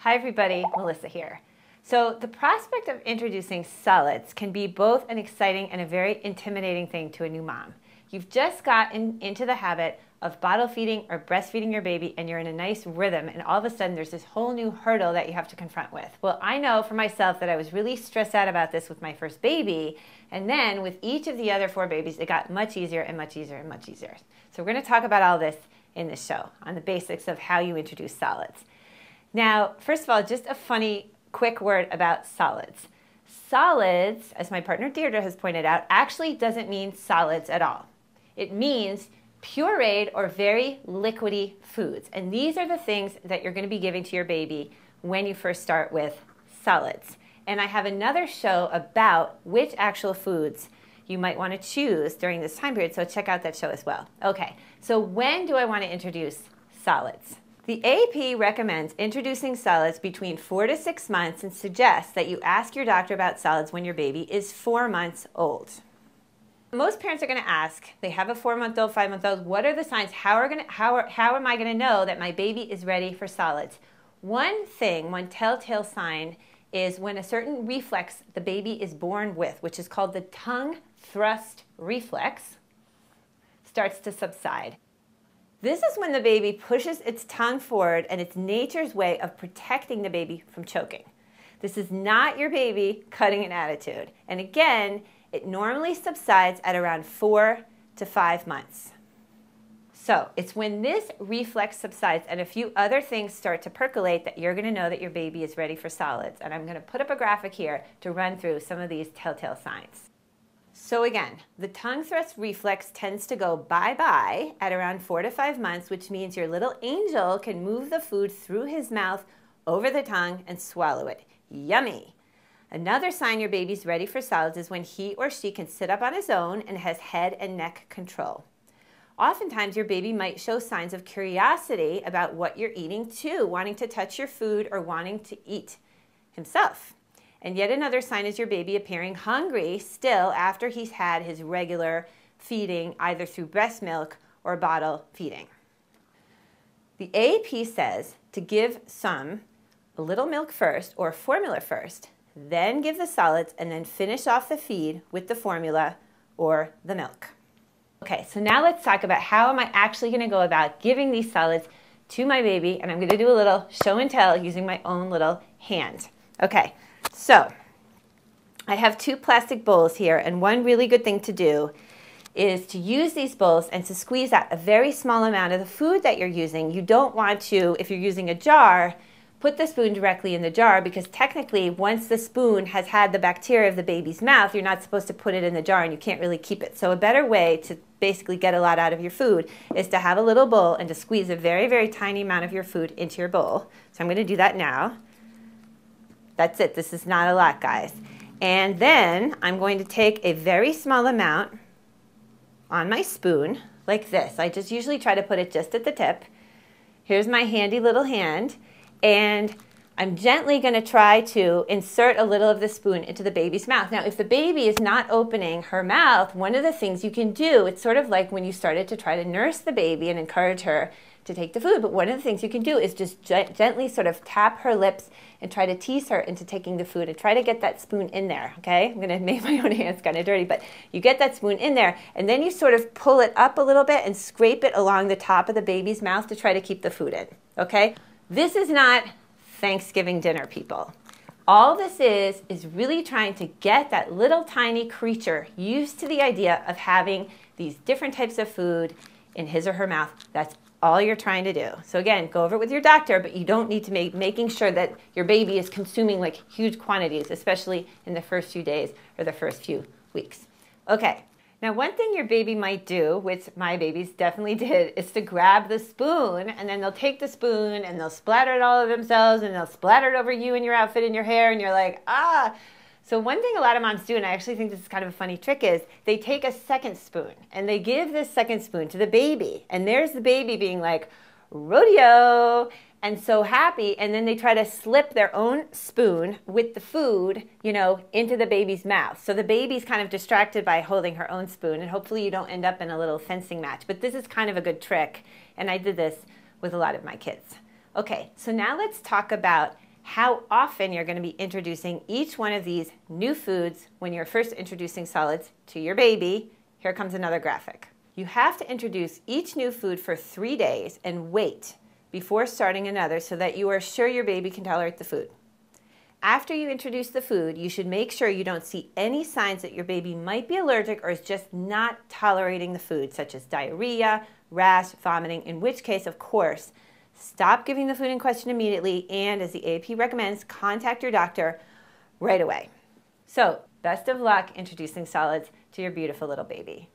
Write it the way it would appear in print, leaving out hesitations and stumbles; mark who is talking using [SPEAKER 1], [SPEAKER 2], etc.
[SPEAKER 1] Hi everybody, Melissa here. So the prospect of introducing solids can be both an exciting and a very intimidating thing to a new mom. You've just gotten into the habit of bottle feeding or breastfeeding your baby and you're in a nice rhythm, and all of a sudden there's this whole new hurdle that you have to confront with. Well, I know for myself that I was really stressed out about this with my first baby, and then with each of the other 4 babies it got much easier and much easier and much easier. So we're going to talk about all this in this show on the basics of how you introduce solids. Now, first of all, just a funny quick word about solids. Solids, as my partner Deirdre has pointed out, actually doesn't mean solids at all. It means pureed or very liquidy foods. And these are the things that you're going to be giving to your baby when you first start with solids. And I have another show about which actual foods you might want to choose during this time period, so check out that show as well. Okay, so when do I want to introduce solids? The AP recommends introducing solids between 4 to 6 months and suggests that you ask your doctor about solids when your baby is 4 months old. Most parents are going to ask, they have a 4-month-old, 5-month-old, what are the signs? How am I going to know that my baby is ready for solids? One telltale sign is when a certain reflex the baby is born with, which is called the tongue thrust reflex, starts to subside. This is when the baby pushes its tongue forward, and it's nature's way of protecting the baby from choking. This is not your baby cutting an attitude. And again, it normally subsides at around 4 to 5 months. So it's when this reflex subsides and a few other things start to percolate that you're going to know that your baby is ready for solids. And I'm going to put up a graphic here to run through some of these telltale signs. So again, the tongue thrust reflex tends to go bye-bye at around 4 to 5 months, which means your little angel can move the food through his mouth over the tongue and swallow it. Yummy! Another sign your baby's ready for solids is when he or she can sit up on his own and has head and neck control. Oftentimes your baby might show signs of curiosity about what you're eating too, wanting to touch your food or wanting to eat himself. And yet another sign is your baby appearing hungry still after he's had his regular feeding, either through breast milk or bottle feeding. The AP says to give a little milk first or formula first, then give the solids, and then finish off the feed with the formula or the milk. Okay, so now let's talk about how am I actually going to go about giving these solids to my baby, and I'm going to do a little show and tell using my own little hand. Okay. So I have 2 plastic bowls here, and one really good thing to do is to use these bowls and to squeeze out a very small amount of the food that you're using. You don't want to, if you're using a jar, put the spoon directly in the jar, because technically once the spoon has had the bacteria of the baby's mouth, you're not supposed to put it in the jar and you can't really keep it. So a better way to basically get a lot out of your food is to have a little bowl and to squeeze a very, very tiny amount of your food into your bowl. So I'm going to do that now. That's it. This is not a lot, guys. And then I'm going to take a very small amount on my spoon, like this. I just usually try to put it just at the tip. Here's my handy little hand. And I'm gently going to try to insert a little of the spoon into the baby's mouth. Now, if the baby is not opening her mouth, one of the things you can do, it's sort of like when you started to try to nurse the baby and encourage her to take the food, but one of the things you can do is just gently sort of tap her lips and try to tease her into taking the food and try to get that spoon in there, okay? I'm going to make my own hands kind of dirty, but you get that spoon in there, and then you sort of pull it up a little bit and scrape it along the top of the baby's mouth to try to keep the food in, okay? This is not Thanksgiving dinner, people. All this is really trying to get that little tiny creature used to the idea of having these different types of food in his or her mouth. That's all you're trying to do. So again, go over it with your doctor, but you don't need to making sure that your baby is consuming like huge quantities, especially in the first few days or the first few weeks. Okay, now one thing your baby might do, which my babies definitely did, is to grab the spoon, and then they'll take the spoon and they'll splatter it all over themselves, and they'll splatter it over you and your outfit and your hair, and you're like, ah. So one thing a lot of moms do, and I actually think this is kind of a funny trick, is they take a second spoon and they give this second spoon to the baby. And there's the baby being like, rodeo, and so happy. And then they try to slip their own spoon with the food, you know, into the baby's mouth. So the baby's kind of distracted by holding her own spoon, and hopefully you don't end up in a little fencing match. But this is kind of a good trick, and I did this with a lot of my kids. Okay, so now let's talk about how often you're going to be introducing each one of these new foods when you're first introducing solids to your baby. Here comes another graphic. You have to introduce each new food for 3 days and wait before starting another so that you are sure your baby can tolerate the food. After you introduce the food, you should make sure you don't see any signs that your baby might be allergic or is just not tolerating the food, such as diarrhea, rash, vomiting, in which case, of course, stop giving the food in question immediately and, as the AAP recommends, contact your doctor right away. So, best of luck introducing solids to your beautiful little baby.